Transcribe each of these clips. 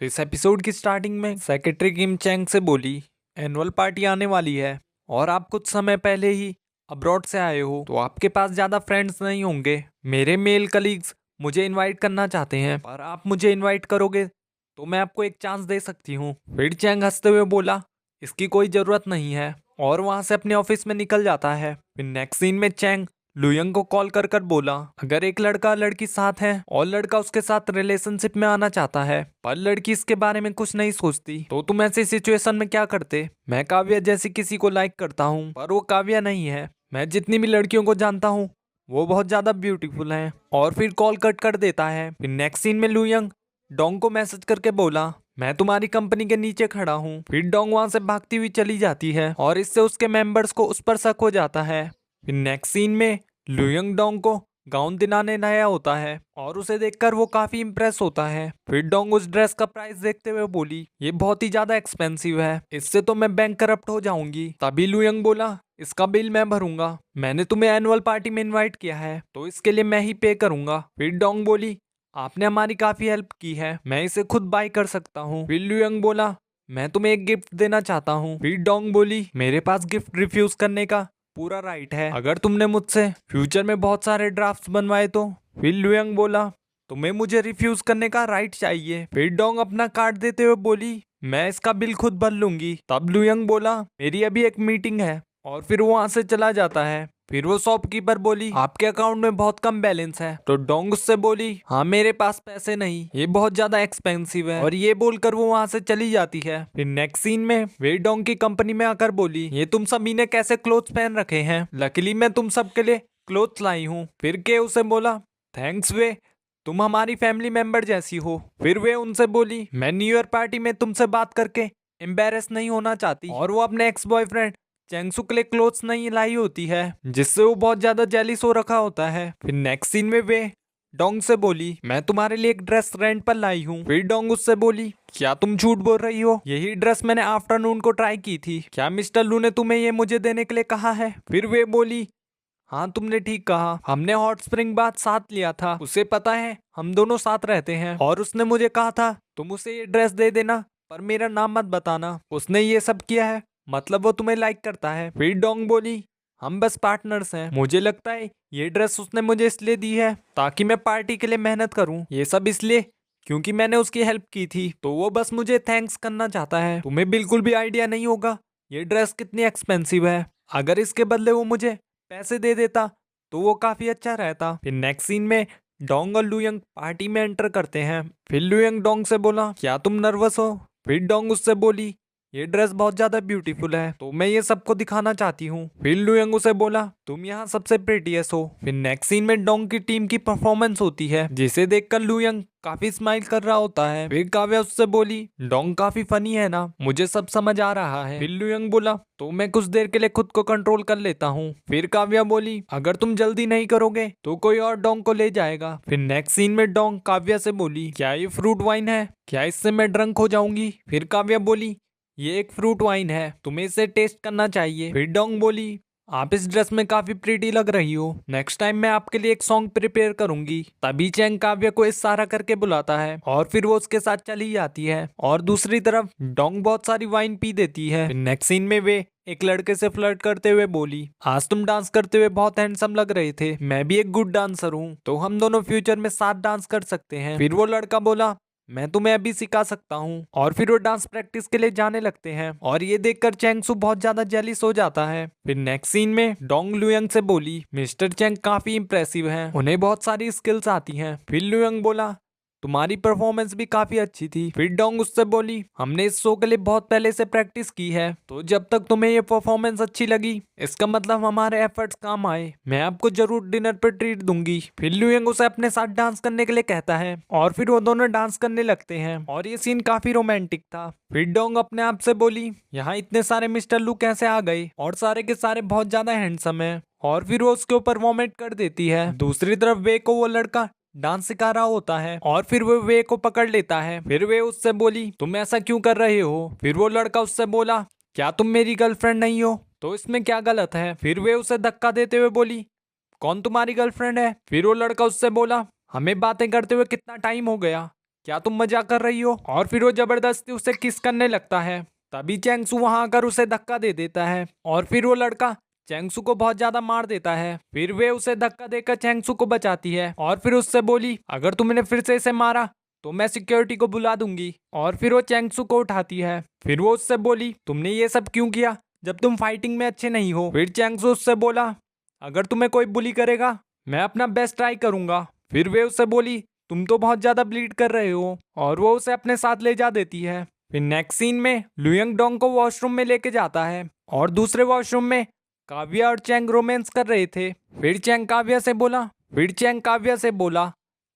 तो इस एपिसोड की स्टार्टिंग में सेक्रेटरी किम चैंग से बोली, एनुअल पार्टी आने वाली है और आप कुछ समय पहले ही अब्रॉड से आए हो तो आपके पास ज़्यादा फ्रेंड्स नहीं होंगे। मेरे मेल कलीग्स मुझे इनवाइट करना चाहते हैं, पर आप मुझे इनवाइट करोगे तो मैं आपको एक चांस दे सकती हूँ। फिर चैंग हंसते हुए बोला, इसकी कोई ज़रूरत नहीं है, और वहाँ से अपने ऑफिस में निकल जाता है। फिर नेक्स्ट सीन में चैंग लुयंग को कॉल कर कर बोला, अगर एक लड़का लड़की साथ है और लड़का उसके साथ रिलेशनशिप में आना चाहता है पर लड़की इसके बारे में कुछ नहीं सोचती तो तुम ऐसी सिचुएशन में क्या करते। मैं काव्या जैसी किसी को लाइक करता हूँ पर वो काव्या नहीं है। मैं जितनी भी लड़कियों को जानता हूँ वो बहुत ज्यादा ब्यूटीफुल हैं। और फिर कॉल कट कर देता है। फिर नेक्स्ट सीन में लुयंग डोंग को मैसेज करके बोला, मैं तुम्हारी कंपनी के नीचे खड़ा हूँ। फिर डोंग वहां से भागती हुई चली जाती है और इससे उसके मेंबर्स को उस पर शक हो जाता है। फिर नेक्स्ट सीन में लुयंग डोंग को गाउन दिलाने नया होता है और उसे देखकर वो काफी इम्प्रेस होता है। फिर डोंग उस ड्रेस का प्राइस देखते हुए बोली, ये बहुत ही ज्यादा एक्सपेंसिव है, इससे तो मैं बैंक करप्ट हो जाऊंगी। तभी लुयंग बोला, इसका बिल मैं भरूंगा, मैंने तुम्हें एनुअल पार्टी में इनवाइट किया है तो इसके लिए मैं ही पे करूंगा। फिर डोंग बोली, आपने हमारी काफी हेल्प की है, मैं इसे खुद बाय कर सकता हूँ। फिर लुयंग बोला, मैं तुम्हें एक गिफ्ट देना चाहता हूँ। फिर डोंग बोली, मेरे पास गिफ्ट रिफ्यूज करने का पूरा राइट है, अगर तुमने मुझसे फ्यूचर में बहुत सारे ड्राफ्ट्स बनवाए तो। फिर लुयंग बोला, तुम्हें मुझे रिफ्यूज करने का राइट चाहिए। फिर डोंग अपना कार्ड देते हुए बोली, मैं इसका बिल खुद भर लूंगी। तब लुयंग बोला, मेरी अभी एक मीटिंग है, और फिर वो वहां से चला जाता है। फिर वो शॉपकीपर बोली, आपके अकाउंट में बहुत कम बैलेंस है। तो डोंग उससे बोली, हाँ मेरे पास पैसे नहीं, ये बहुत ज्यादा एक्सपेंसिव है, और ये बोलकर वो वहां से चली जाती है। फिर नेक्स्ट सीन में वे डोंग की कंपनी में आकर बोली, ये तुम सभी ने कैसे क्लोथ्स पहन रखे हैं, लकीली मैं तुम सबके लिए क्लोथ्स लाई हूँ। फिर के उसे बोला, थैंक्स वे, तुम हमारी फैमिली मेंबर जैसी हो। फिर वे उनसे बोली, मैं न्यू ईयर पार्टी में तुमसे बात करके एम्बेरस नहीं होना चाहती, और वो अपने एक्स बॉयफ्रेंड चैंगसू के लिए क्लोथ्स नहीं लाई होती है, जिससे वो बहुत ज्यादा जेलिस हो रखा होता है। फिर नेक्स्ट सीन में वे डोंग से बोली, मैं तुम्हारे लिए एक ड्रेस रेंट पर लाई हूँ। फिर डोंग उससे बोली, क्या तुम झूठ बोल रही हो, यही ड्रेस मैंने आफ्टरनून को ट्राई की थी, क्या मिस्टर लू ने तुम्हें ये मुझे देने के लिए कहा है। फिर वे बोली, हाँ तुमने ठीक कहा, हमने हॉट स्प्रिंग बाथ साथ लिया था, उसे पता है हम दोनों साथ रहते हैं, और उसने मुझे कहा था तुम उसे ये ड्रेस दे देना पर मेरा नाम मत बताना। उसने ये सब किया है, मतलब वो तुम्हें लाइक करता है। फिर डोंग बोली, हम बस पार्टनर्स हैं, मुझे लगता है ये ड्रेस उसने मुझे इसलिए दी है ताकि मैं पार्टी के लिए मेहनत करूं, ये सब इसलिए क्योंकि मैंने उसकी हेल्प की थी, तो वो बस मुझे थैंक्स करना चाहता है। तुम्हें बिल्कुल भी आइडिया नहीं होगा ये ड्रेस कितनी एक्सपेंसिव है, अगर इसके बदले वो मुझे पैसे दे देता तो वो काफी अच्छा रहता। फिर नेक्स्ट सीन में डोंग और लुयंग पार्टी में एंटर करते हैं। फिर लुयंग डोंग से बोला, क्या तुम नर्वस हो। फिर डोंग उससे बोली, ये ड्रेस बहुत ज्यादा ब्यूटीफुल है तो मैं ये सबको दिखाना चाहती हूँ। फिर लुयंग उसे बोला, तुम यहाँ सबसे प्रेटियस हो। फिर नेक्स्ट सीन में डोंग की टीम की परफॉर्मेंस होती है, जिसे देखकर लुयंग काफी स्माइल कर रहा होता है। फिर काव्या उससे बोली, डोंग काफी फनी है ना, मुझे सब समझ आ रहा है। फिर लुयंग बोला, तो मैं कुछ देर के लिए खुद को कंट्रोल कर लेता हूँ। फिर काव्या बोली, अगर तुम जल्दी नहीं करोगे तो कोई और डोंग को ले जाएगा। फिर नेक्स्ट सीन में डोंग काव्या से बोली, क्या ये फ्रूट वाइन है, क्या इससे मैं ड्रंक हो जाऊंगी। फिर काव्या बोली, ये एक फ्रूट वाइन है, तुम्हें इसे टेस्ट करना चाहिए। फिर डोंग बोली, आप इस ड्रेस में काफी प्रीटी लग रही हो, नेक्स्ट टाइम मैं आपके लिए एक सॉन्ग प्रिपेयर करूंगी। तभी चैंग काव्या को इशारा करके बुलाता है और फिर वो उसके साथ चली जाती है, और दूसरी तरफ डोंग बहुत सारी वाइन पी देती है। फिर नेक्स्ट सीन में वे एक लड़के से फ्लर्ट करते हुए बोली, आज तुम डांस करते हुए बहुत हैंडसम लग रहे थे, मैं भी एक गुड डांसर हूँ तो हम दोनों फ्यूचर में साथ डांस कर सकते हैं। फिर वो लड़का बोला, मैं तुम्हें अभी सिखा सकता हूँ, और फिर वो डांस प्रैक्टिस के लिए जाने लगते हैं, और ये देखकर चैंगसू बहुत ज्यादा जेलिस हो जाता है। फिर नेक्स्ट सीन में डोंग लुयंग से बोली, मिस्टर चैंग काफी इंप्रेसिव हैं, उन्हें बहुत सारी स्किल्स आती हैं। फिर लुयंग बोला, तुम्हारी परफॉर्मेंस भी काफी अच्छी थी। फिर डोंग उससे बोली, हमने इस शो के लिए बहुत पहले से प्रैक्टिस की है, तो जब तक तुम्हें ये परफॉर्मेंस अच्छी लगी इसका मतलब हमारे एफर्ट्स काम आए, मैं आपको जरूर डिनर पर ट्रीट दूंगी। फिर लुयंग उसे अपने साथ डांस करने के लिए कहता है, और फिर वो दोनों डांस करने लगते हैं, और ये सीन काफी रोमांटिक था। फिर डोंग अपने आप से बोली, यहाँ इतने सारे मिस्टर लू कैसे आ गए, और सारे के सारे बहुत ज्यादा हैंडसम है, और फिर वो उसके ऊपर वॉमिट कर देती है। दूसरी तरफ वे को वो लड़का डांस सिखा रहा होता है, और फिर वो वे को पकड़ लेता है। फिर वे उससे बोली, तुम ऐसा क्यों कर रहे हो। फिर वो लड़का उससे बोला, क्या तुम मेरी गर्लफ्रेंड नहीं हो, तो इसमें क्या गलत है। फिर वे उसे धक्का देते हुए बोली, कौन तुम्हारी गर्लफ्रेंड है। फिर वो लड़का उससे बोला, हमें बातें करते हुए कितना टाइम हो गया, क्या तुम मजाक कर रही हो? और फिर वो जबरदस्ती उसे किस करने लगता है। तभी चैंगसू वहां आकर उसे धक्का दे देता है और फिर वो लड़का चैंगसू को बहुत ज्यादा मार देता है। फिर वे उसे धक्का देकर चैंगसू को बचाती है और फिर उससे बोली, अगर तुमने फिर से इसे मारा तो मैं सिक्योरिटी को बुला दूंगी। और फिर वो चैंगसू को उठाती है। फिर वो उससे बोली, तुमने ये सब क्यों किया जब तुम फाइटिंग में अच्छे नहीं हो? फिर चैंगसू उससे बोला, अगर तुम्हें कोई बुली करेगा मैं अपना बेस्ट ट्राई करूंगा। फिर वे उससे बोली, तुम तो बहुत ज्यादा ब्लीड कर रहे हो, और वो उसे अपने साथ ले जा देती है। फिर नेक्स्ट सीन में लुयंग डोंग को वॉशरूम में लेके जाता है और दूसरे वॉशरूम में काव्या और चैंग रोमांस कर रहे थे। फिर चैंग काव्या से बोला,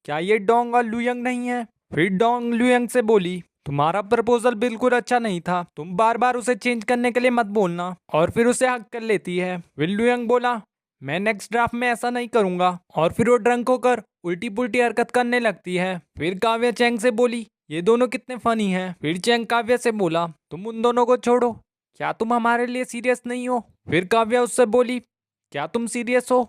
क्या ये डोंग और लुयंग नहीं है? फिर डोंग लुयंग से बोली, तुम्हारा प्रपोजल बिल्कुल अच्छा नहीं था, तुम बार बार उसे चेंज करने के लिए मत बोलना। और फिर उसे हक कर लेती है। फिर लुयंग बोला, मैं नेक्स्ट ड्राफ्ट में ऐसा नहीं करूंगा। और फिर वो ड्रंक होकर उल्टी पुल्टी हरकत करने लगती है। फिर काव्या चैंग से बोली, ये दोनों कितने फनी हैं। फिर चैंग काव्या से बोला, तुम उन दोनों को छोड़ो, क्या तुम हमारे लिए सीरियस नहीं हो? फिर काव्या उससे बोली, क्या तुम सीरियस हो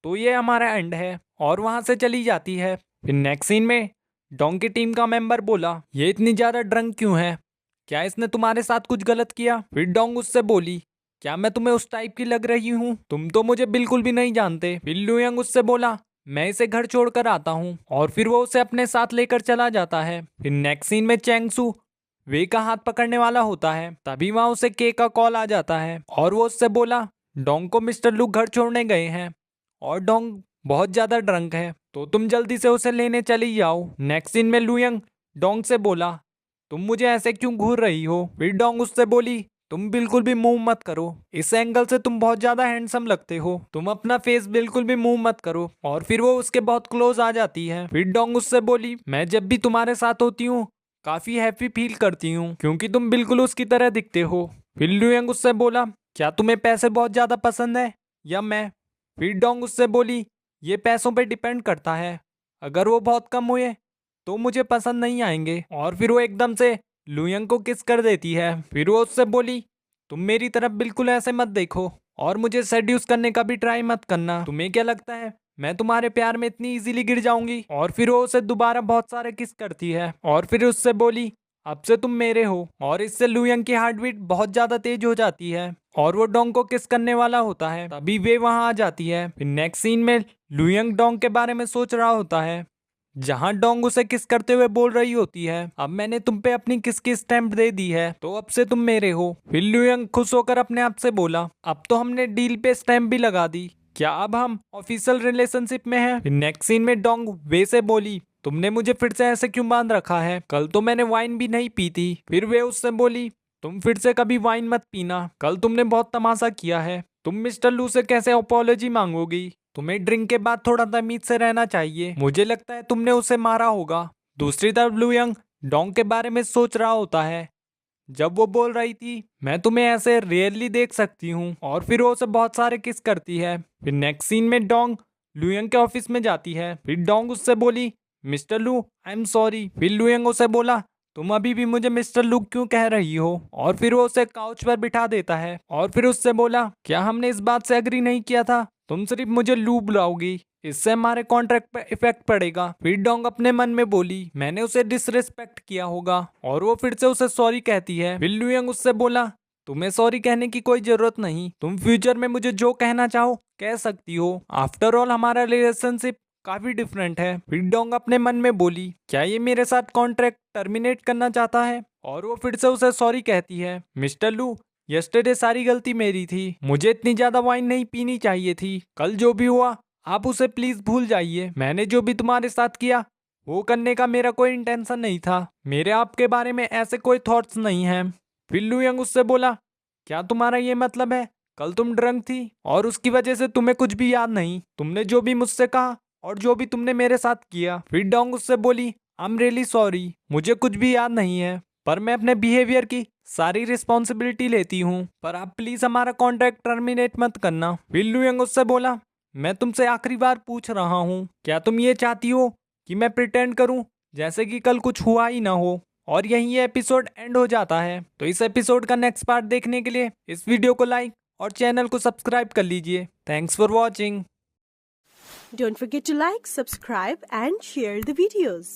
तो ये हमारा एंड है, और वहां से चली जाती है। फिर नेक्स्ट सीन में डोंग की टीम का मेंबर बोला, ये इतनी ज्यादा ड्रंक क्यों है, क्या इसने तुम्हारे साथ कुछ गलत किया? फिर डोंग उससे बोली, क्या मैं तुम्हें उस टाइप की लग रही हूँ? तुम तो मुझे बिल्कुल भी नहीं जानते। फिर लुयंग उससे बोला, मैं इसे घर छोड़कर आता हूँ। और फिर वो उसे अपने साथ लेकर चला जाता है। फिर नेक्स्ट सीन में चैंगसू वे का हाथ पकड़ने वाला होता है। तभी वहां उसे के का कॉल आ जाता है और वो उससे बोला, डोंग को मिस्टर लू घर छोड़ने गए हैं और डोंग बहुत ज्यादा ड्रंक है, तो तुम जल्दी से उसे लेने चली जाओ। नेक्स्ट सीन में लुयंग डोंग से बोला, तुम मुझे ऐसे क्यों घूर रही हो? फिर डोंग उससे बोली, तुम बिल्कुल भी मूव मत करो, इस एंगल से तुम बहुत ज्यादा हैंडसम लगते हो, तुम अपना फेस बिल्कुल भी मूव मत करो। और फिर वो उसके बहुत क्लोज आ जाती है। फिर डोंग उससे बोली, मैं जब भी तुम्हारे साथ होती हूँ काफी हैप्पी फील करती हूँ, क्योंकि तुम बिल्कुल उसकी तरह दिखते हो। फिर लुयंग उससे बोला, क्या तुम्हें पैसे बहुत ज्यादा पसंद है या मैं? फिर डोंग उससे बोली, ये पैसों पे डिपेंड करता है, अगर वो बहुत कम हुए तो मुझे पसंद नहीं आएंगे। और फिर वो एकदम से लुयंग को किस कर देती है। फिर वो उससे बोली, तुम मेरी तरफ बिल्कुल ऐसे मत देखो और मुझे सेड्यूस करने का भी ट्राई मत करना, तुम्हें क्या लगता है मैं तुम्हारे प्यार में इतनी इजीली गिर जाऊंगी? और फिर वो उसे दोबारा बहुत सारे किस करती है और फिर उससे बोली, अब से तुम मेरे हो। और इससे लुयंग की हार्ट बीट बहुत ज्यादा तेज हो जाती है और वो डोंग को किस करने वाला होता है। तभी वे वहां आ जाती है। फिर नेक्स्ट सीन में लुयंग डोंग के बारे में सोच रहा होता है, जहां डोंग उसे किस करते हुए बोल रही होती है, अब मैंने तुम पे अपनी किस की स्टैंप दे दी है, तो अब से तुम मेरे हो। फिर लुयंग खुश होकर अपने आप से बोला, अब तो हमने डील पे स्टैंप भी लगा दी, क्या अब हम ऑफिशियल रिलेशनशिप में हैं? फिर नेक्स्ट सीन में डोंग वे से बोली, तुमने मुझे फिर से ऐसे क्यों बांध रखा है, कल तो मैंने वाइन भी नहीं पी थी। फिर वे उससे बोली, तुम फिर से कभी वाइन मत पीना, कल तुमने बहुत तमाशा किया है, तुम मिस्टर लू से कैसे अपोलॉजी मांगोगी? तुम्हें ड्रिंक के बाद थोड़ा तमीज से रहना चाहिए, मुझे लगता है तुमने उसे मारा होगा। दूसरी तरफ लुयंग डोंग के बारे में सोच रहा होता है, जब वो बोल रही थी मैं तुम्हें ऐसे रेयरली देख सकती हूँ, और फिर वो उसे बहुत सारे किस करती है। फिर नेक्स्ट सीन में डोंग लुयंग के ऑफिस में जाती है। फिर डोंग उससे बोली, मिस्टर लू आई एम सॉरी। फिर लुयंग उसे बोला, तुम अभी भी मुझे मिस्टर लू क्यों कह रही हो? और फिर वो उसे काउच पर बिठा देता है और फिर उससे बोला, क्या हमने इस बात से एग्री नहीं किया था, तुम सिर्फ मुझे लू बुलाओगी, इससे हमारे कॉन्ट्रैक्ट पे इफेक्ट पड़ेगा। फिर डोंग अपने मन में बोली, मैंने उसे डिसरिस्पेक्ट किया होगा, और वो फिर से उसे सॉरी कहती है। फिर लुयंग उससे बोला, तुम्हें सॉरी कहने की कोई जरूरत नहीं, तुम फ्यूचर में मुझे जो कहना चाहो कह सकती हो, आफ्टर ऑल हमारा रिलेशनशिप काफी डिफरेंट है। फिर डोंग अपने मन में बोली, क्या ये मेरे साथ कॉन्ट्रैक्ट टर्मिनेट करना चाहता है? और वो फिर से उसे सॉरी कहती है, मिस्टर लू यस्टरडे सारी गलती मेरी थी, मुझे इतनी ज्यादा वाइन नहीं पीनी चाहिए थी, कल जो भी हुआ आप उसे प्लीज भूल जाइए, मैंने जो भी तुम्हारे साथ किया वो करने का मेरा कोई इंटेंशन नहीं था, मेरे आपके बारे में ऐसे कोई थॉट्स नहीं हैं। फिर लुयंग उससे बोला, क्या तुम्हारा ये मतलब है कल तुम ड्रंक थी और उसकी वजह से तुम्हें कुछ भी याद नहीं, तुमने जो भी मुझसे कहा और जो भी तुमने मेरे साथ किया? फिर डोंग उससे बोली, आई एम रियली सॉरी, मुझे कुछ भी याद नहीं है, पर मैं अपने बिहेवियर की सारी रिस्पॉन्सिबिलिटी लेती हूँ, पर आप प्लीज हमारा कॉन्ट्रैक्ट टर्मिनेट मत करना। फिर लुयंग उससे बोला, मैं तुमसे आखिरी बार पूछ रहा हूँ, क्या तुम ये चाहती हो कि मैं प्रिटेंड करूँ जैसे कि कल कुछ हुआ ही ना हो? और यहीं ये एपिसोड एंड हो जाता है। तो इस एपिसोड का नेक्स्ट पार्ट देखने के लिए इस वीडियो को लाइक और चैनल को सब्सक्राइब कर लीजिए। Thanks for watching. Don't forget to like, subscribe and share the videos.